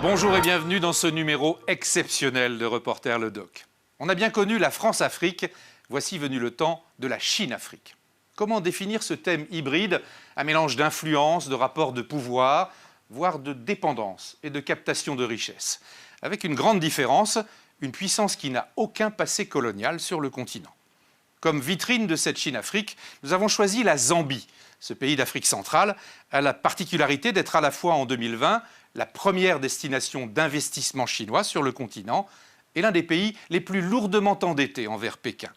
Bonjour et bienvenue dans ce numéro exceptionnel de Reporter le Doc. On a bien connu la France-Afrique, voici venu le temps de la Chine-Afrique. Comment définir ce thème hybride, un mélange d'influence, de rapports de pouvoir, voire de dépendance et de captation de richesses, avec une grande différence, une puissance qui n'a aucun passé colonial sur le continent. Comme vitrine de cette Chine-Afrique, nous avons choisi la Zambie. Ce pays d'Afrique centrale a la particularité d'être à la fois en 2020 la première destination d'investissement chinois sur le continent et l'un des pays les plus lourdement endettés envers Pékin.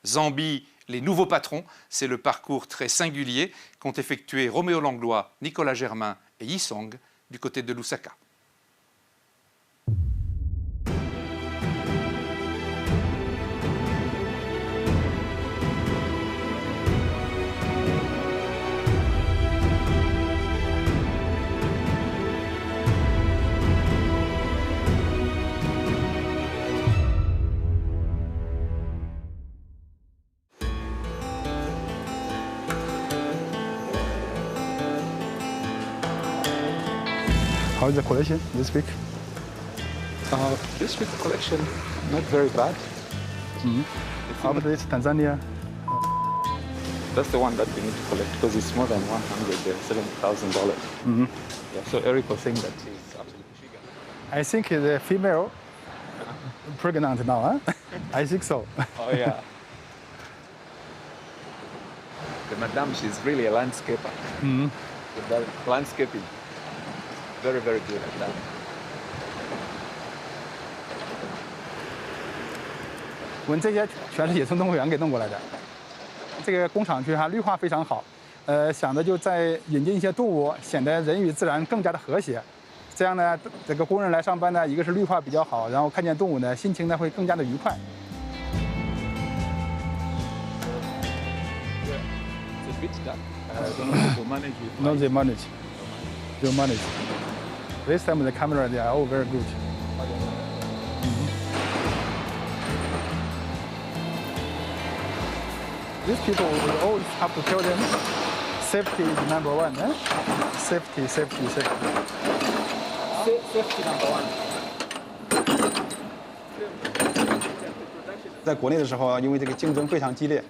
Zambie, les nouveaux patrons, c'est le parcours très singulier qu'ont effectué Roméo Langlois, Nicolas Germain et Yi Song du côté de Lusaka. How is the collection this week? This week collection, not very bad. How about this Tanzania? That's the one that we need to collect because it's more than $170,000. Yeah, so Eric was saying that it's absolutely sugar. I think the female pregnant now, huh? I think so. Oh yeah. The madam, she's really a landscaper. With that landscaping. Very, very good at that. 我们这些全是野生动物园给弄过来的。这个工厂区哈绿化非常好，想着就再引进一些动物，显得人与自然更加的和谐。这样呢，这个工人来上班呢，一个是绿化比较好，然后看见动物呢，心情呢会更加的愉快。It's a bit dark. To manage with No, they manage. They manage. This time the camera, they are all very good. These people, we always have to tell them, safety is number one. Eh? Safety, safety, safety. Safety number one. 在国内的时候，因为这个竞争非常激烈，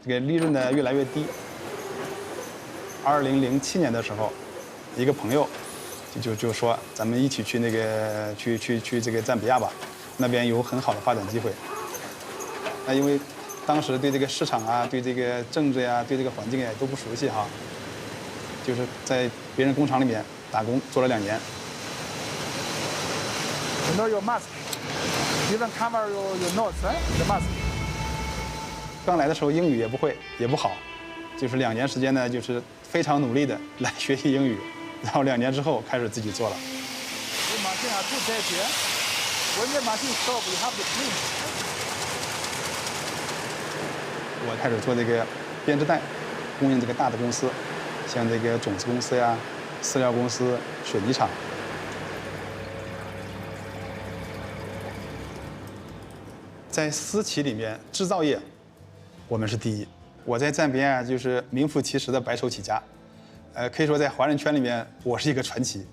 这个利润呢越来越低。2007年的时候，一个朋友就说咱们一起去那个去这个赞比亚吧，那边有很好的发展机会。那因为当时对这个市场啊、对这个政治呀、对这个环境呀都不熟悉哈，就是在别人工厂里面打工做了2年。You know your mask. Even cover your nose, the mask. 刚来的时候英语也不会，也不好，就是2年时间呢，就是非常努力的来学习英语。然后2年之后开始自己做了。我开始做这个编织袋，供应这个大的公司，像这个种子公司呀、饲料公司、水泥厂。在私企里面，制造业我们是第一。我在赞比亚就是名副其实的白手起家。可以说在华人圈里面，我是一个传奇。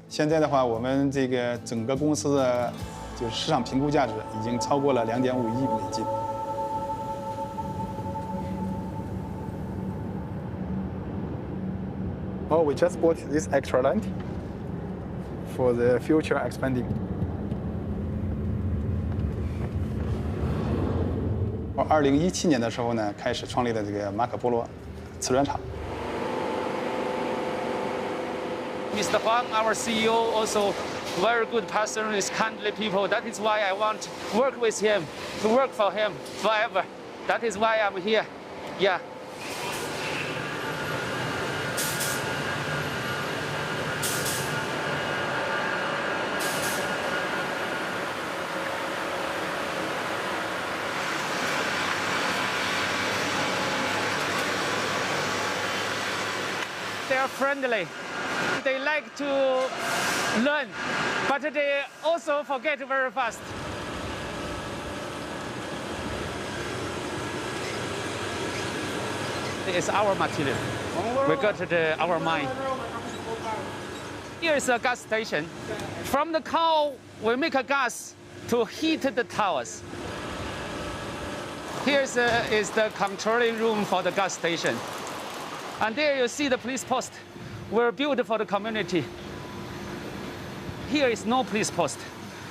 现在的话，我们这个整个公司的就是市场评估价值已经超过了2.5亿美金。Oh, we just bought this extra land for the future expanding. 2017年的时候呢，开始创立了这个马可波罗瓷砖厂。Mr. Huang, our CEO, also very good person, is kindly people. That is why I want to work with him, to work for him forever. That is why I'm here. Yeah. They are friendly. They like to learn, but they also forget very fast. It's our material. We got our mine. Here is a gas station. From the coal, we make a gas to heat the towers. Here is the controlling room for the gas station. And there you see the police post. We're built for the community. Here is no police post.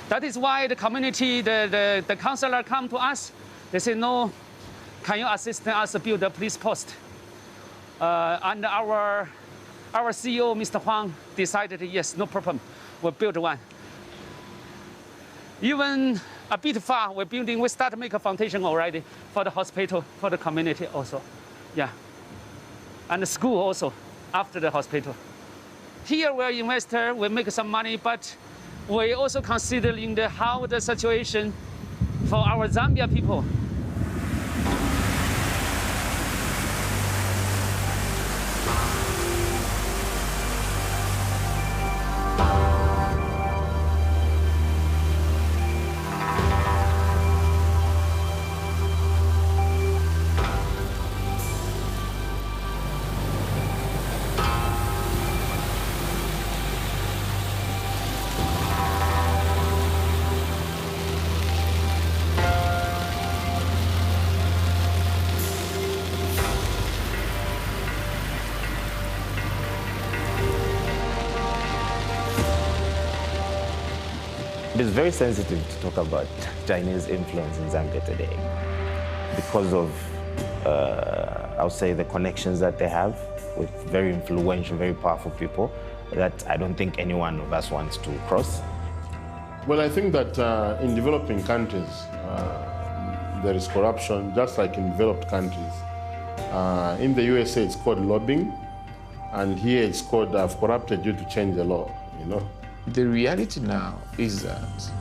That is why the community, the councillor come to us. They say, no, can you assist us build a police post? And our CEO, Mr. Huang, decided, yes, no problem, we'll build one. Even a bit far, we start to make a foundation already for the hospital, for the community also. Yeah. And the school also, after the hospital. Here we're investor, we make some money, but we also considering how the situation for our Zambia people. It is very sensitive to talk about Chinese influence in Zambia today because of, I would say, the connections that they have with very influential, very powerful people that I don't think any one of us wants to cross. Well, I think that in developing countries, there is corruption, just like in developed countries. In the USA, it's called lobbying, and here it's called I've corrupted you to change the law, you know. The reality now is that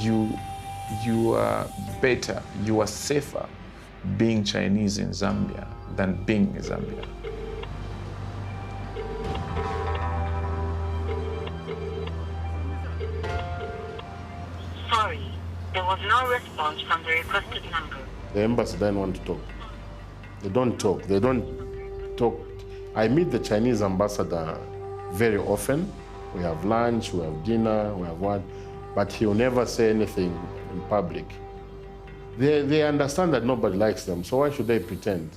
you are better, you are safer being Chinese in Zambia than being in Zambia. Sorry, there was no response from the requested number. The embassy doesn't want to talk. They don't talk. They don't talk. I meet the Chinese ambassador very often. We have lunch, we have dinner, we have what, but he'll never say anything in public. They understand that nobody likes them, so why should they pretend?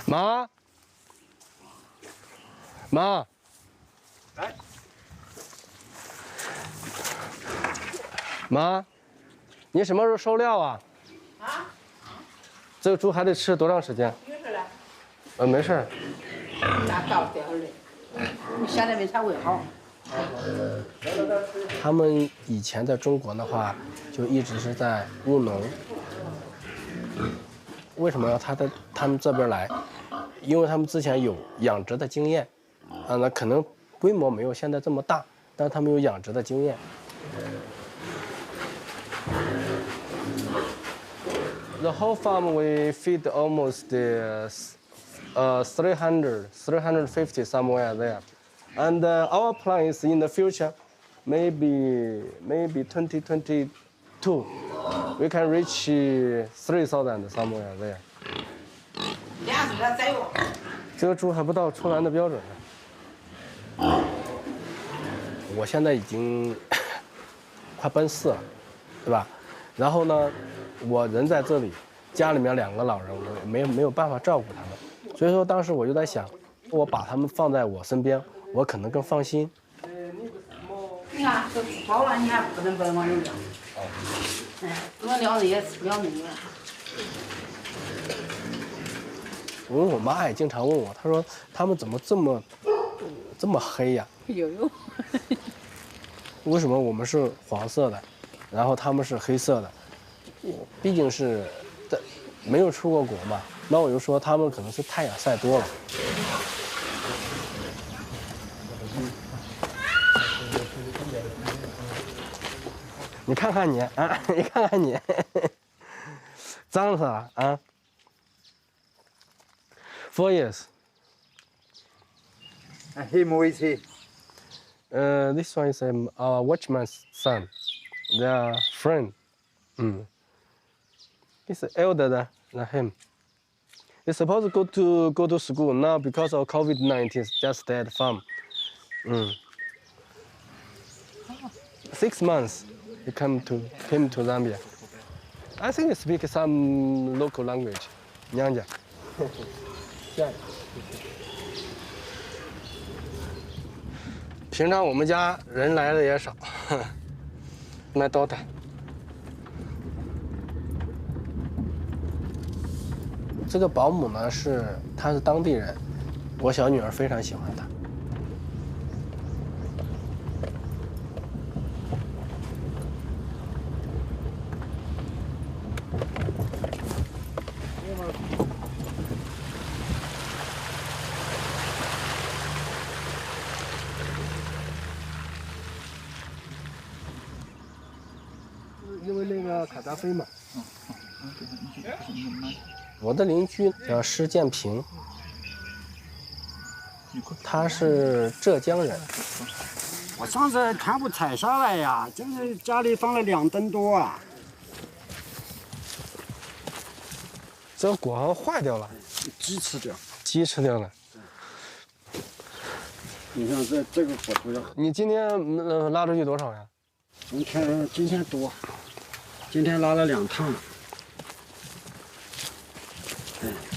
Ma? Ma?妈，你什么时候收料啊？啊？这个猪还得吃多长时间？有事了。没事。咋搞的好嘞？你现在没啥问号。他们以前在中国的话，就一直是在务农。为什么要他们这边来？因为他们之前有养殖的经验，那可能规模没有现在这么大，但是他们有养殖的经验。The whole farm we feed almost 350 somewhere there, and our plan is in the future, maybe 2022, we can reach 3,000 somewhere there. 这个猪还不到出栏的标准呢。我现在已经快奔4了，对吧？然后呢，我人在这里，家里面2个老人，我没有办法照顾他们，所以说当时我就在想，我把他们放在我身边，我可能更放心。你看都包了，你还不能往里撂。我撂那也吃不了那个。我妈也经常问我，她说他们怎么这么黑呀？有。为什么我们是黄色的，然后他们是黑色的？毕竟是没有出过国嘛，那我就说他们可能是太阳晒多了。你看看你啊，你看看你，脏死了啊！ 4 years. And him, who is he? This one is our watchman's son. They are friend. He's elder than him. He's supposed to go to school now because of COVID-19. Just stay at farm. 6 months, he came to Zambia. I think he speaks some local language, Nyanja. 平常我们家人来的也少，卖刀台。这个保姆呢她是当地人，我小女儿非常喜欢她。因为那个卡扎菲嘛。我的邻居叫施建平，他是浙江人。我上次全部采下来呀，就是家里放了2吨多啊。这个果好像坏掉了，鸡吃掉。鸡吃掉了。你看这个果头要。你今天拉出去多少呀？今天多，今天拉了2趟。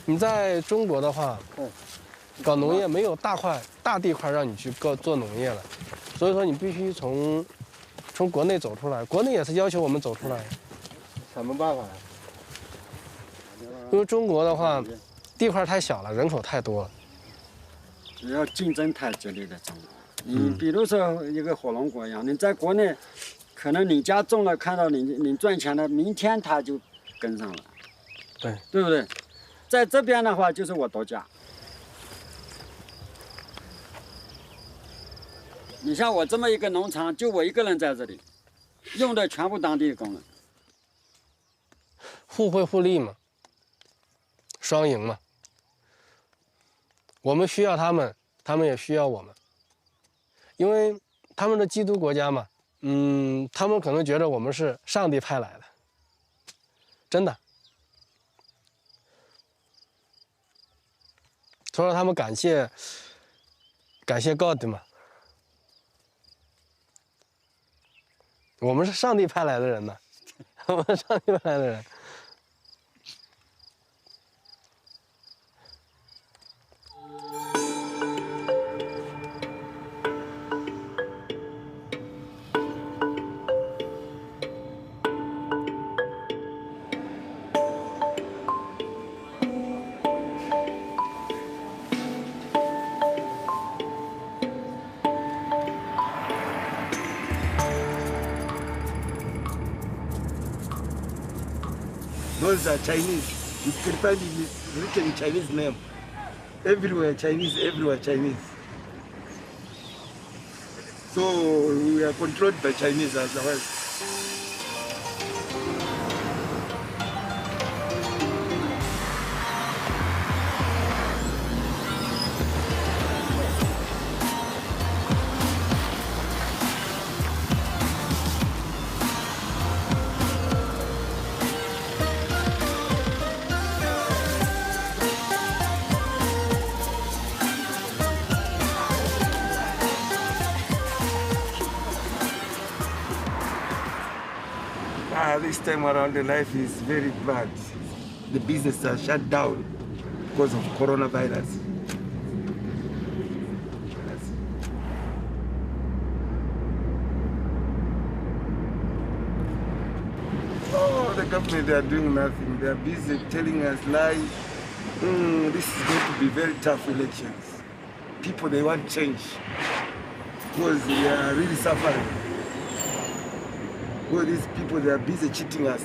你在中国的话，搞农业没有大地块让你去做农业了，所以说你必须从国内走出来。国内也是要求我们走出来，什么办法呀？因为中国的话，地块太小了，人口太多了，只要竞争太激烈的中国。你比如说一个火龙果一样，你在国内，可能你家种了，看到你赚钱了，明天他就跟上了，对不对？在这边的话，就是我独家。你像我这么一个农场，就我一个人在这里，用的全部当地工人，互惠互利嘛，双赢嘛。我们需要他们，他们也需要我们，因为他们的基督国家嘛，他们可能觉得我们是上帝派来的，真的。所以他们感谢 God 嘛，我们是上帝派来的人呢，我们是上帝派来的人。Those are Chinese. You can find it written Chinese name. Everywhere Chinese, everywhere Chinese. So we are controlled by Chinese as well. This time around the life is very bad. The business are shut down because of coronavirus. Oh, the government, they are doing nothing. They are busy telling us lies. This is going to be very tough elections. People, they want change because they are really suffering. All these people, they are busy cheating us.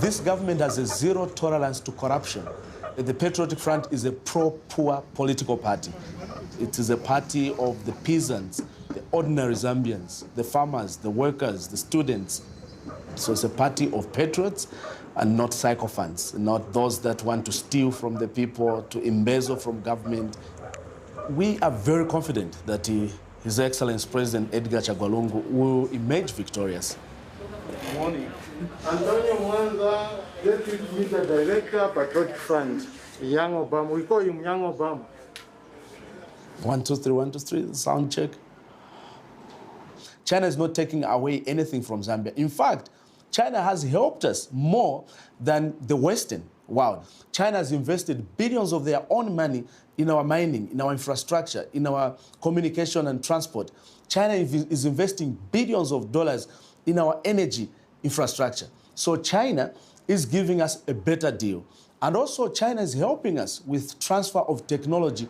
This government has a zero tolerance to corruption. The Patriotic Front is a pro-poor political party. It is a party of the peasants, the ordinary Zambians, the farmers, the workers, the students. So it's a party of patriots and not sycophants, not those that want to steal from the people, to embezzle from government. We are very confident that His Excellency President Edgar Chagwa Lungu will emerge victorious. Morning. Antonio Mwanza, Deputy Media Director, Patriotic Front, Young Obama. We call him Young Obama. 1, 2, 3, 1, 2, 3, sound check. China is not taking away anything from Zambia. In fact, China has helped us more than the Western world. China has invested billions of their own money in our mining, in our infrastructure, in our communication and transport. China is investing billions of dollars in our energy infrastructure. So China is giving us a better deal. And also China is helping us with transfer of technology.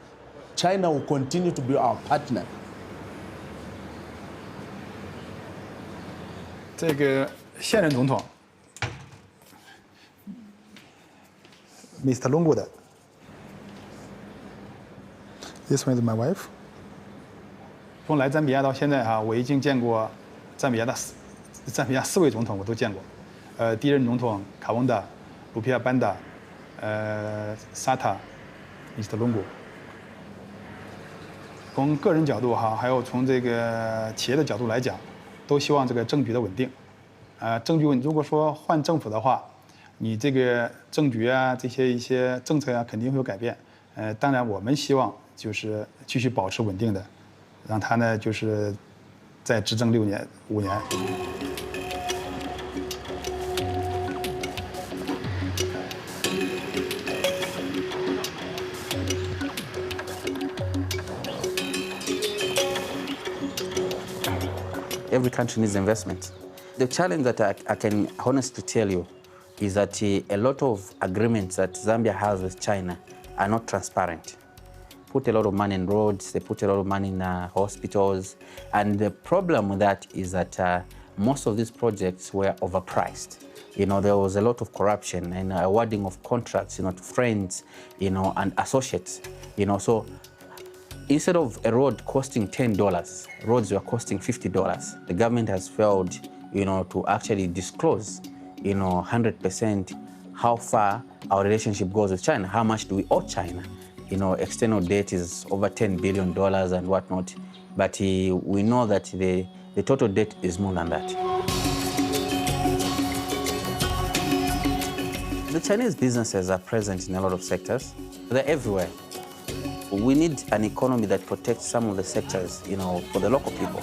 China will continue to be our partner. 这个现任总统 Mr. Lungu 的 This one is my wife. 从来赞比亚到现在我已经见过赞比亚4位总统，我都见过。第一任总统卡翁达、卢皮亚班达、萨塔、Mr. Lungu。从个人角度还有从这个企业的角度来讲，都希望这个政局的稳定。政局如果说换政府的话，你这个政局这些一些政策肯定会有改变。当然我们希望就是继续保持稳定的，让他呢就是再执政5年。Every country needs investment. The challenge that I can honestly tell you is that a lot of agreements that Zambia has with China are not transparent. Put a lot of money in roads, they put a lot of money in hospitals, and the problem with that is that most of these projects were overpriced. You know, there was a lot of corruption and awarding of contracts, to friends, and associates, so instead of a road costing $10, roads were costing $50. The government has failed, to actually disclose, 100% how far our relationship goes with China. How much do we owe China? External debt is over $10 billion and whatnot. But we know that the total debt is more than that. The Chinese businesses are present in a lot of sectors. They're everywhere. We need an economy that protects some of the sectors, for the local people.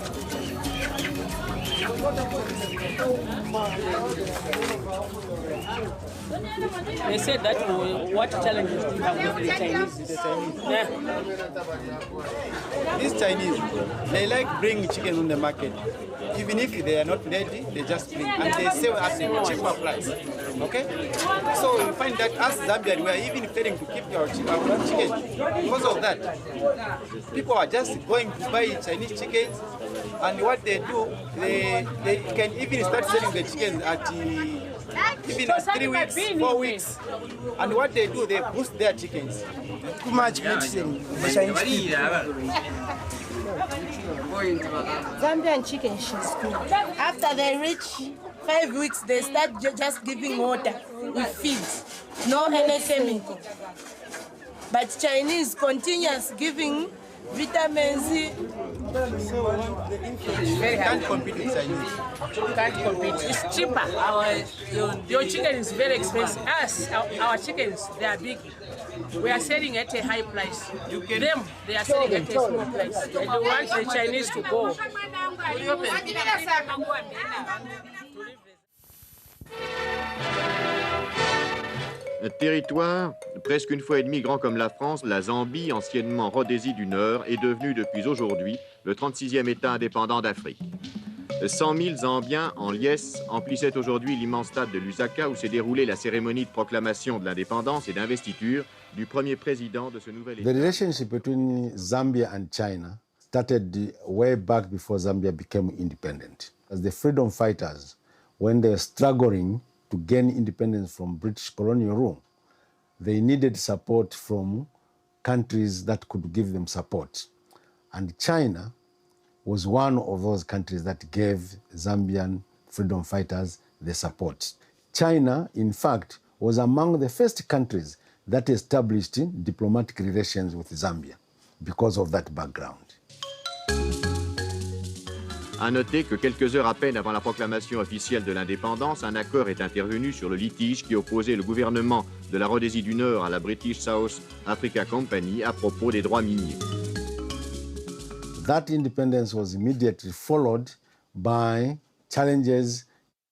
They said that what challenges do you have with the Chinese? Yeah. These Chinese, they like bring chicken on the market. Even if they are not ready, they just bring. And they sell at a cheaper price. Okay? So you find that us Zambians, we are even failing to keep our chicken. Because of that, people are just going to buy Chinese chickens. And what they do, they can even start selling the chickens at even 3 weeks, 4 weeks. And what they do, they boost their chickens. Too much medicine, the Chinese people. Zambian chicken is good. After they reach 5 weeks, they start just giving water with feed, no any chemical. But Chinese continuous giving vitamins. Can't compete with Chinese. Can't compete. It's cheaper. Your chicken is very expensive. Us, our chickens, they are big. We are selling at a high price. Them, they are selling at a small price. And we want the Chinese to go. Un territoire presque une fois et demie grand comme la France, la Zambie, anciennement Rhodésie du Nord, est devenue depuis aujourd'hui le 36e État indépendant d'Afrique. 100 000 Zambiens en liesse emplissaient aujourd'hui l'immense stade de Lusaka où s'est déroulée la cérémonie de proclamation de l'indépendance et d'investiture du premier président de ce nouvel État. The relationship between Zambia and China started way back before Zambia became independent. As the freedom fighters, when they were struggling to gain independence from British colonial rule, they needed support from countries that could give them support. And China was one of those countries that gave Zambian freedom fighters the support. China, in fact, was among the first countries that established diplomatic relations with Zambia because of that background. À noter que quelques heures à peine avant la proclamation officielle de l'indépendance, un accord est intervenu sur le litige qui opposait le gouvernement de la Rhodésie du Nord à la British South Africa Company à propos des droits miniers. That independence was immediately followed by challenges.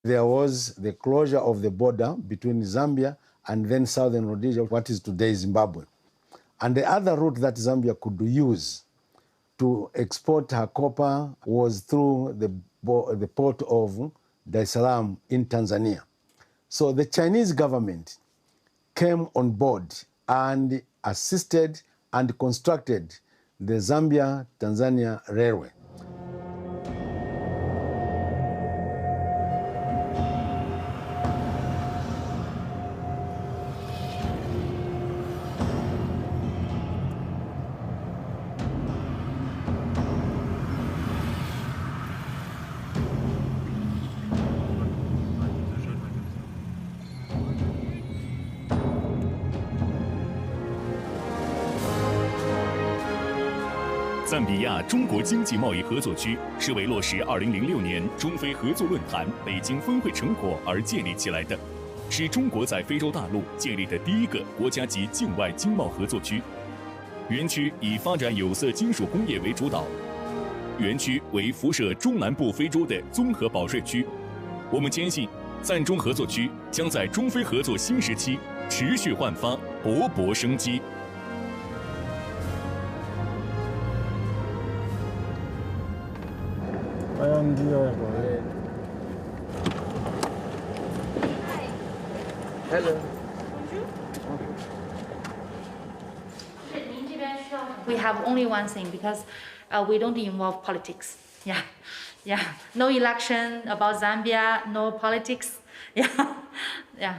There was the closure of the border between Zambia and then southern Rhodesia, what is today Zimbabwe. And the other route that Zambia could use to export her copper was through the port of Dar es Salaam in Tanzania. So the Chinese government came on board and assisted and constructed the Zambia-Tanzania Railway.赞比亚中国经济贸易合作区是为落实2006年中非合作论坛北京峰会成果而建立起来的，是中国在非洲大陆建立的第一个国家级境外经贸合作区。园区以发展有色金属工业为主导，园区为辐射中南部非洲的综合保税区。我们坚信，赞中合作区将在中非合作新时期持续焕发，勃勃生机。Hello. We have only one thing because we don't involve politics. Yeah, yeah. No election about Zambia. No politics. Yeah, yeah.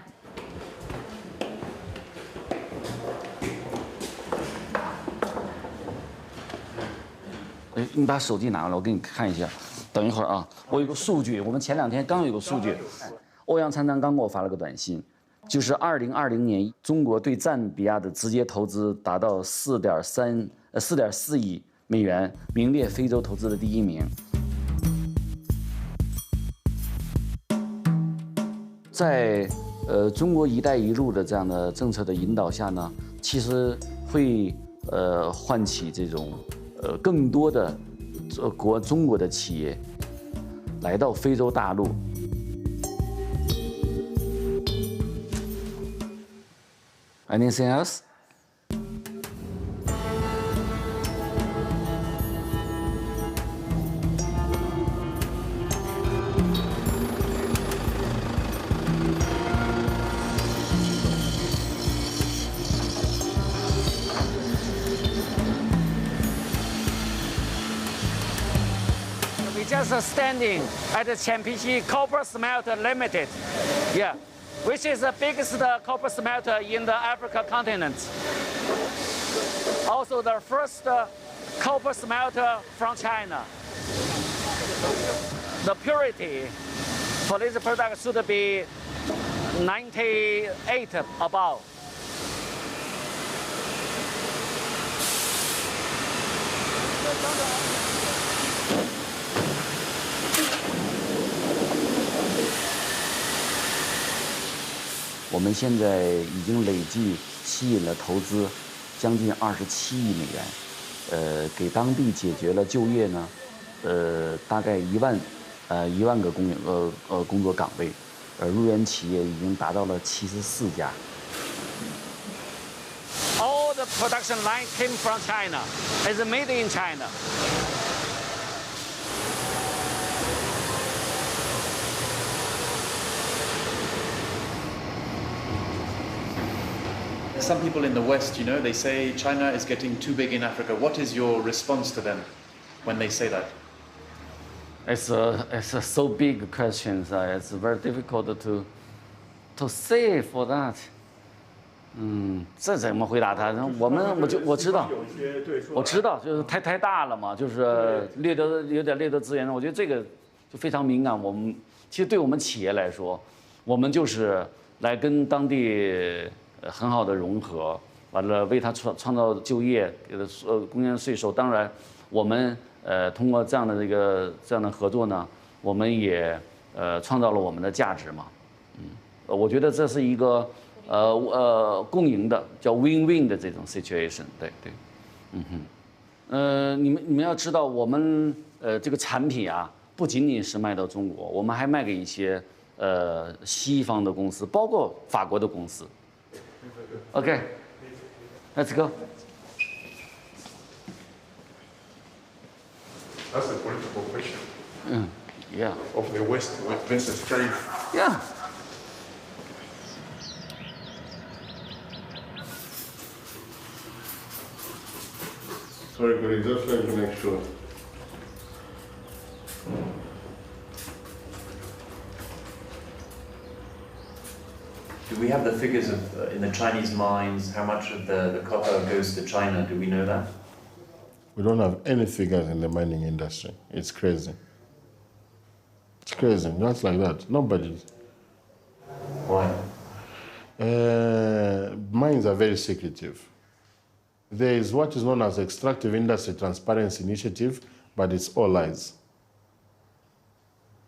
你把手机拿过来，我给你看一下。等一会儿啊，我有个数据，我们前2天刚有个数据，欧阳参赞刚给我发了个短信，就是2020年中国对赞比亚的直接投资达到4.4亿美元，名列非洲投资的第1名。在中国“一带一路”的这样的政策的引导下呢，其实会唤起这种更多的中国的企业来到非洲大陆。Anything else? Just standing at the Champishi Copper Smelter Limited, yeah, which is the biggest copper smelter in the African continent. Also the first copper smelter from China. The purity for this product should be 98 above.我们现在已经累计吸引了投资将近27亿美元，给当地解决了就业呢，大概1万个工作岗位，入园企业已经达到了74家。All the production line came from China. It's made in China. Some people in the West, you know, they say China is getting too big in Africa. What is your response to them when they say that? It's a so big question. It's very difficult To say for that，这怎么回答他？我知道，我知道，就是太大了嘛，就是有点掠夺资源。我觉得这个就非常敏感。其实对我们企业来说，我们就是来跟当地很好的融合，完了为他创造就业，给他贡献税收。当然，我们通过这样的合作呢，我们也创造了我们的价值嘛。我觉得这是一个共赢的，叫 win-win 的这种 situation。对，你们要知道，我们这个产品啊，不仅仅是卖到中国，我们还卖给一些西方的公司，包括法国的公司。OK，let's go。 That's a political question. Yeah. Of the West versus China. Yeah. Sorry, but just trying to make sure. Do we have the figures of in the Chinese mines? How much of the copper goes to China? Do we know that? We don't have any figures in the mining industry. It's crazy. It's crazy, just like that. Nobody. Why? Mines are very secretive. There is what is known as Extractive Industry Transparency Initiative, but it's all lies.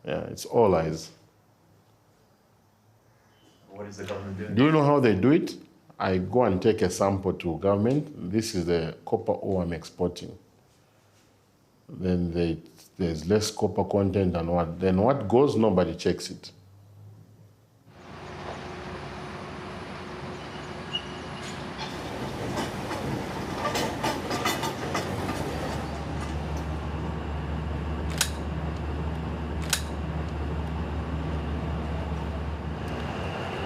Yeah, it's all lies. What is the government doing? Do you know how they do it? I go and take a sample to government. This is the copper ore I'm exporting. Then there's less copper content and what. Then what goes, nobody checks it.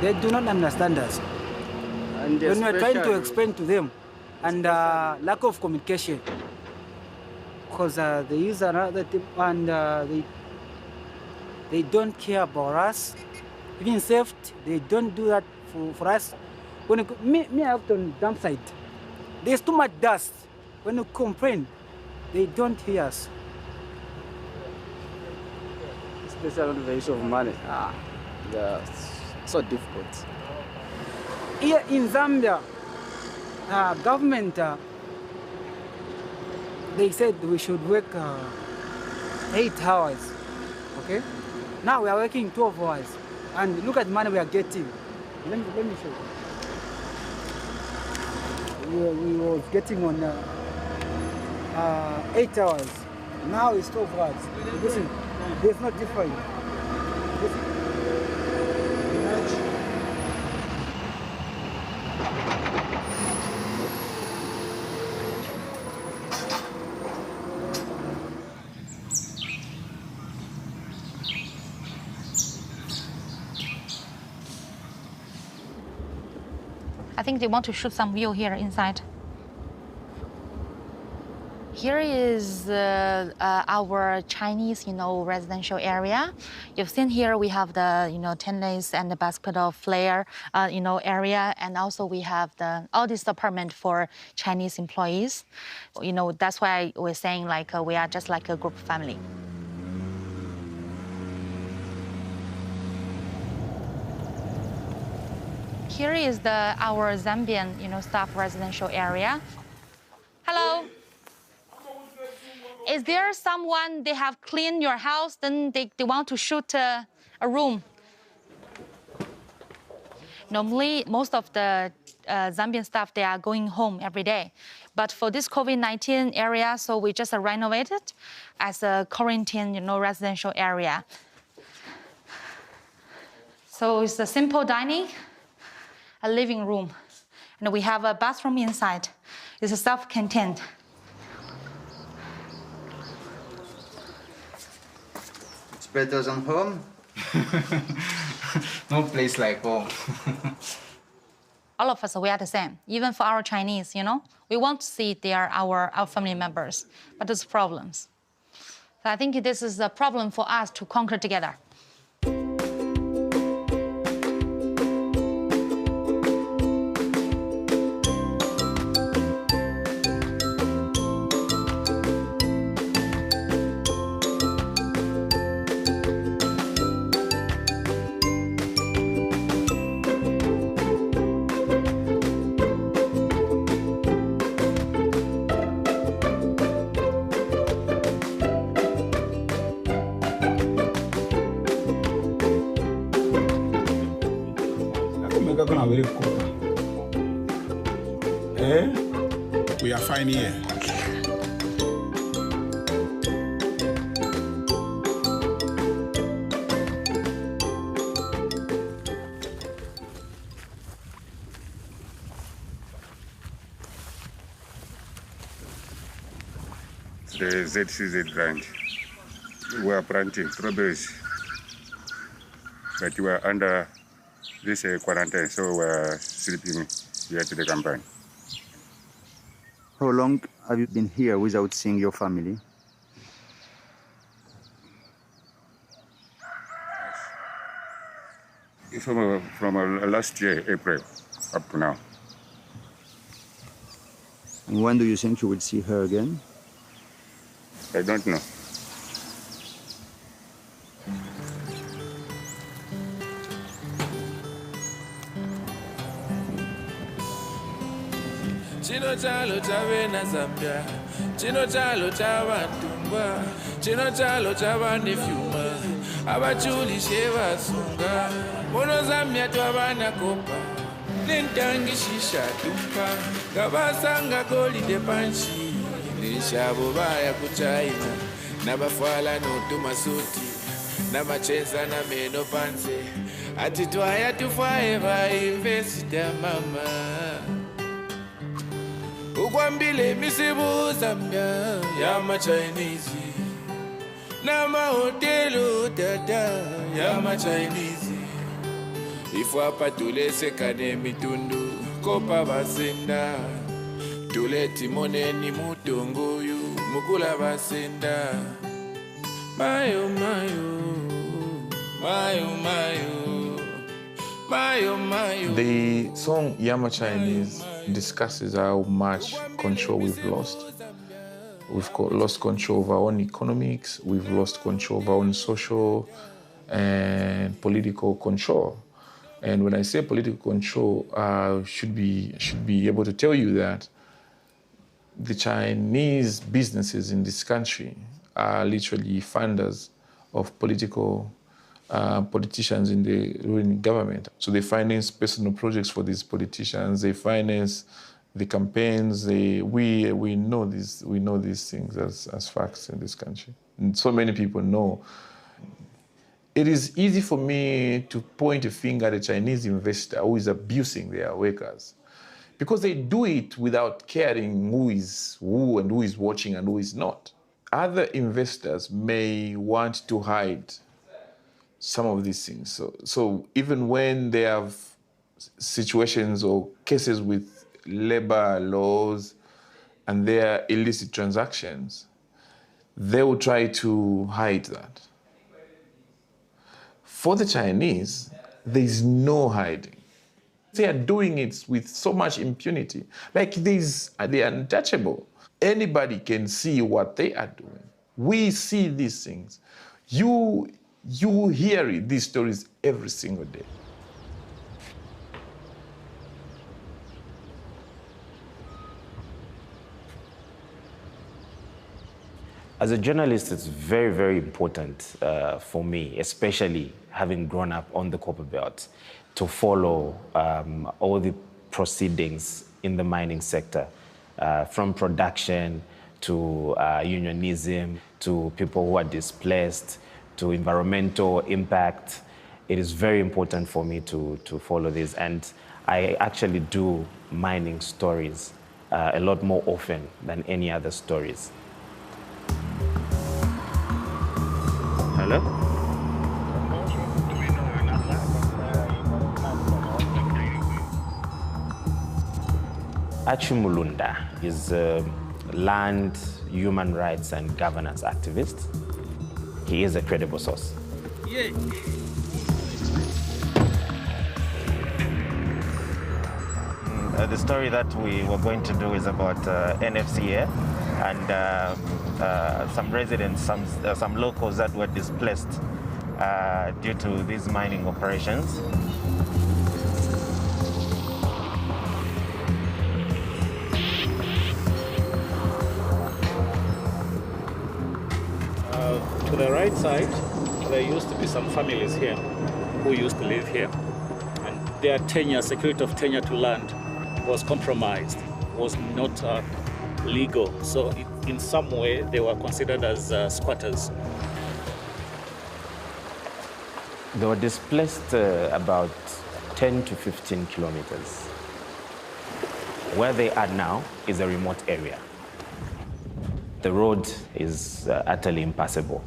They do not understand us. And when we're trying to explain to them, and lack of communication, because they use another tip and they don't care about us. Even safety, they don't do that for us. When me out on dump site, there's too much dust. When you complain, they don't hear us. Especially on the issue of money. Yeah, so difficult. Here in Zambia, government, they said we should work 8 hours, okay? Now we are working 12 hours, and look at the money we are getting. Let me show you. We were getting on 8 hours. Now it's 12 hours. Listen, there's no difference. I think they want to shoot some view here inside. Here is our Chinese, residential area. You've seen here we have the, tennis and the basketball flare, area, and also we have all this apartment for Chinese employees. That's why we're saying we are just like a group family. Here is our Zambian, staff residential area. Hello. Is there someone they have cleaned your house, then they want to shoot a room? Normally, most of the Zambian staff, they are going home every day. But for this COVID-19 area, so we just renovate it as a quarantine, residential area. So it's a simple dining, a living room, and we have a bathroom inside. It's a self-contained. It's better than home. No place like home. All of us, we are the same. Even for our Chinese, we want to see they are our family members, but there's problems. So I think this is a problem for us to conquer together. We are fine here. The ZCZ branch. We are planting strawberries, but we are under this quarantine, so we are sleeping here to the company. How long have you been here without seeing your family? From last year, April, up to now. And when do you think you will see her again? I don't know. Chino chalo chavena Zambia, chino chalo chavandumba, chino chalo chavanefyuma, abachuli sheva sunga, mono Zambia twavana kopa, nintangi shisha dumpa, gabasanga goli de panchi, nishabo baya kuchaina, nabafala no tumasuti, namacheza na meno panse, atitwaya tufaeva investor mama. Ukwambile misibu Zambia yama Chinese nama hotelu dada yama Chinese ifwapa tulese kane mitundu kopa basenda tuleti moneni mutunguyu mukula basenda mayo mayo mayo mayo mayo mayo. The song Yama Chinese discusses how much control we've lost. We've lost control of our own economics, we've lost control of our own social and political control. And when I say political control, I should be able to tell you that the Chinese businesses in this country are literally funders of politicians in the ruling government. So they finance personal projects for these politicians. They finance the campaigns. We know this. We know these things as facts in this country. And so many people know. It is easy for me to point a finger at a Chinese investor who is abusing their workers, because they do it without caring who is who and who is watching and who is not. Other investors may want to hide some of these things. So even when they have situations or cases with labor laws and their illicit transactions, they will try to hide that. For the Chinese, there is no hiding. They are doing it with so much impunity. Like they are untouchable. Anybody can see what they are doing. We see these things. You hear these stories every single day. As a journalist, it's very, very important for me, especially having grown up on the Copper Belt, to follow all the proceedings in the mining sector, from production to unionism, to people who are displaced, to environmental impact. It is very important for me to follow this. And I actually do mining stories a lot more often than any other stories. Hello? Achimulunda is a land, human rights and governance activist. He is a credible source. Yeah. The story that we were going to do is about NFCA and some residents, some locals that were displaced due to these mining operations. To the right side, there used to be some families here who used to live here. And their tenure, security of tenure to land was compromised, was not legal. So in some way, they were considered as squatters. They were displaced about 10 to 15 kilometers. Where they are now is a remote area. The road is utterly impassable.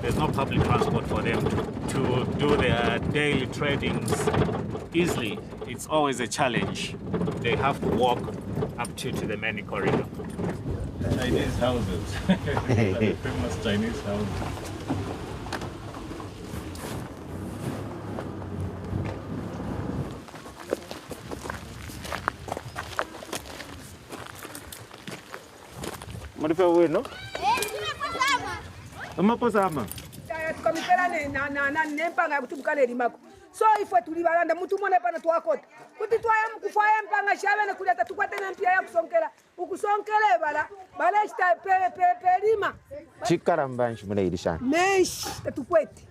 There's no public transport for them to do their daily tradings easily. It's always a challenge. They have to walk up to the main corridor. Chinese houses. These are the famous Chinese houses. No? So ifwe tulibalanda mtu mwana pana twakota kuti twaya mkufaya mpanga shavene kuleta tukwate na mpia ya kusonkela ukusonkele bala sta pelima Chikarambanshi muna irishana. mesh tatukwete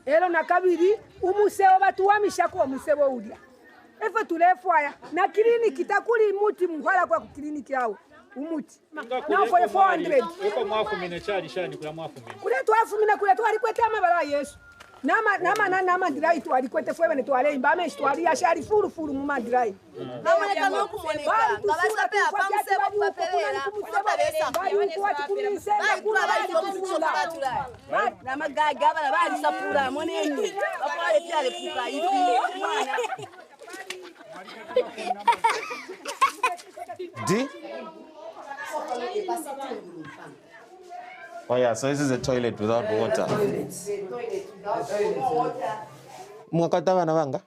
elo na kabiri umuseo batu wamishako umuseo udia ifwe tulefwaya na kliniki takuli muti mhwala kwa kliniki yao umuti na for 400 uko mwafu mine chali shani kula mwafu mine kule twafu mine kule twalikwete amabala Yesu nama ndirai twalikwete fwebene twale imbame twali ashari furu mu mandirai Namoneka no kumoneka ngabasa pe apamse bapapelera kutabesa na magaga bala bali sapura moneni bakwale pyale puka ifi mwana D? Oh yeah, so this is a toilet without water. Mwakata wanga?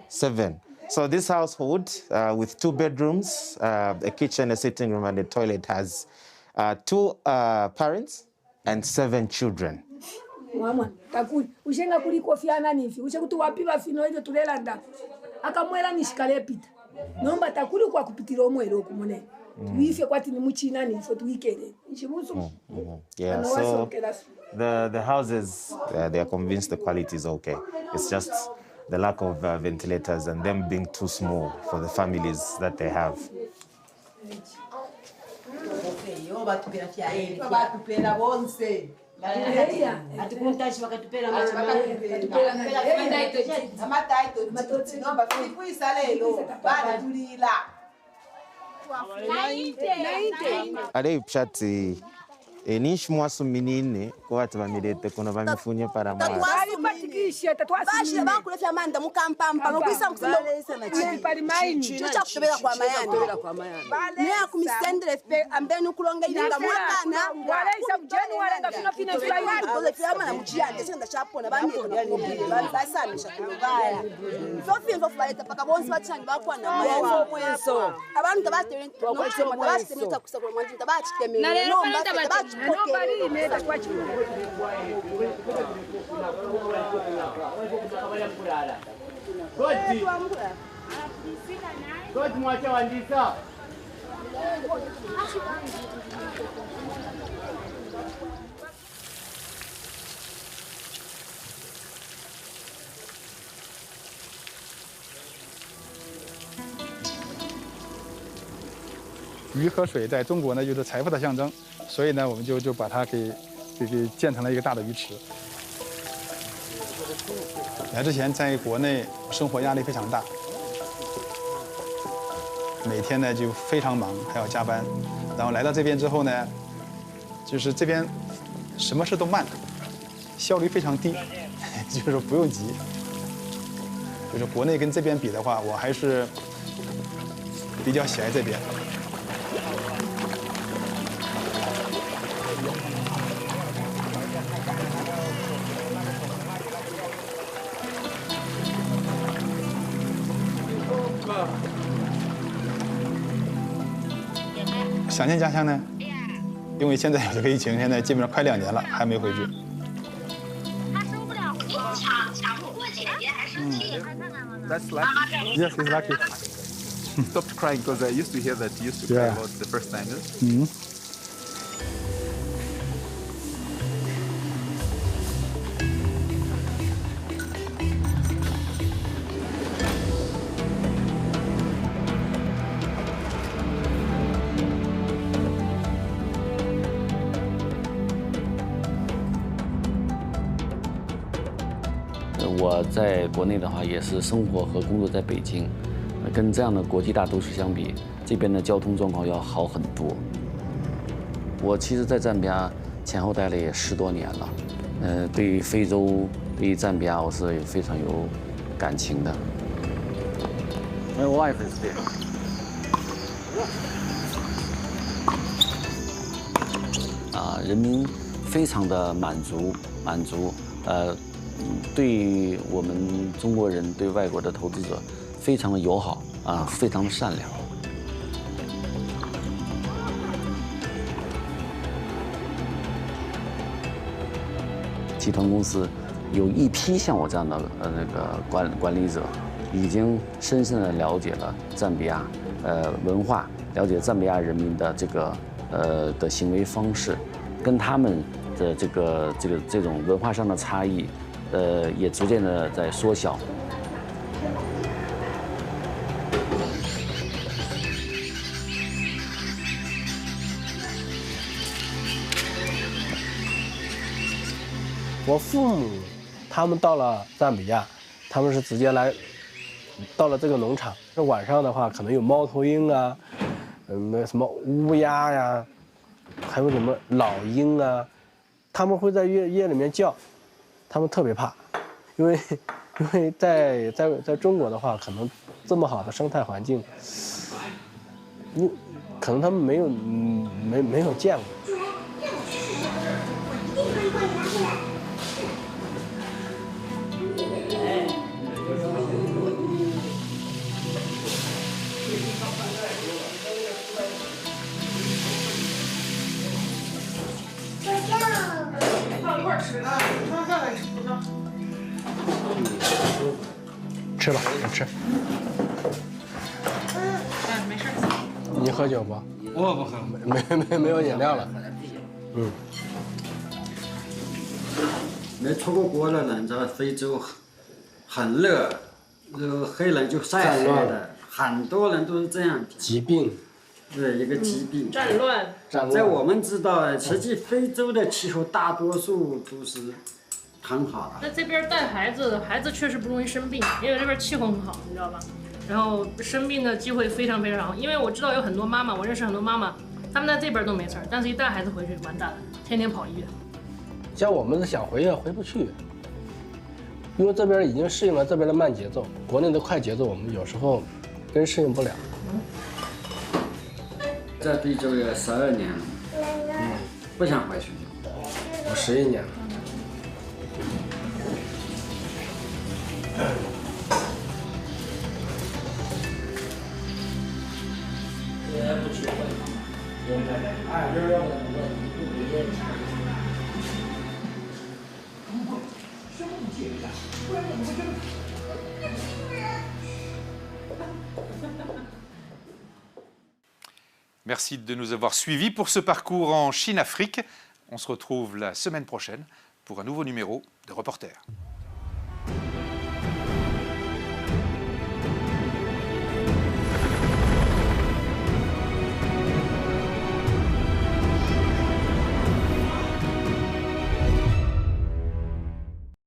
7. So this household with 2 bedrooms, a kitchen, a sitting room, and a toilet has 2 parents and 7 children. Mama, takuli ushenga kuliko fiana nifi ushengutu wapiba fino hizo tulelanda akamwela nishikale pita nomba takuli kwa kupitira omwelo kumone tuife kwati ni muchina ni fo tuikele nchibuso. Yeah, so the houses, they are convinced the quality is okay. It's just the lack of ventilators and them being too small for the families that they have. Pshati enish mwasu minine kwa watu wamirete kuna wamifunye para mwa. Bashi bakule fya manda mukampampa ngokwisa kusema chicha kutobera kwa mayani ni akumisendere fe ambeni kulonga ilinga mwakana wala isa mjeni wala ngafina fina fly kole fya mana mujiyande senda chapona bamye basana shakulubaya sofi mfo fly tapaka bonsi bachangi bakwana mwenso abantu tabatere tabatere kusakura mwanji tabachitemere no tabachi nobody made a watch. God mwacha wandisa.鱼和水在中国呢，就是财富的象征，所以呢，我们就把它给建成了一个大的鱼池。来之前在国内生活压力非常大，每天呢就非常忙，还要加班。然后来到这边之后呢，就是这边什么事都慢，效率非常低，就是说不用急。就是国内跟这边比的话，我还是比较喜爱这边。想念家乡呢？因为现在有这个疫情，现在基本上快2年了，还没回去。That's lucky. Yes, it's lucky. Stopped crying because I used to hear that you used to cry about the first timers. 我在国内的话也是生活和工作在北京，跟这样的国际大都市相比，这边的交通状况要好很多。我其实，在赞比亚前后待了也10多年了，对于非洲，对于赞比亚，我是非常有感情的。My wife is there. 人民非常的满足，对于我们中国人对外国的投资者非常的友好非常的善良。集团公司有一批像我这样的那个管理者，已经深深的了解了赞比亚文化，了解赞比亚人民的的行为方式，跟他们的这种文化上的差异，也逐渐的在缩小。我父母他们到了赞比亚，他们是直接到了这个农场。这晚上的话，可能有猫头鹰啊，什么乌鸦呀，还有什么老鹰啊，他们会在夜里面叫，他们特别怕，因为在中国的话，可能这么好的生态环境，可能他们没有见过。吃吧，吃。没事。你喝酒不？我不喝，没有饮料了。没出过国的人在非洲很热，黑人就晒黑的，很多人都是这样。疾病。对，一个疾病。战乱。在我们知道，实际非洲的气候大多数都是很好的。那这边带孩子确实不容易生病，因为这边气候很好，你知道吧？然后生病的机会非常非常少，因为我知道有很多妈妈，我认识很多妈妈，她们在这边都没事儿，但是一带孩子回去完蛋了，天天跑医院。像我们想回也回不去，因为这边已经适应了这边的慢节奏，国内的快节奏我们有时候真适应不了。在非洲也12年了，不想回去。我11年了。Merci de nous avoir suivis pour ce parcours en Chinafrique. On se retrouve la semaine prochaine pour un nouveau numéro de Reporter.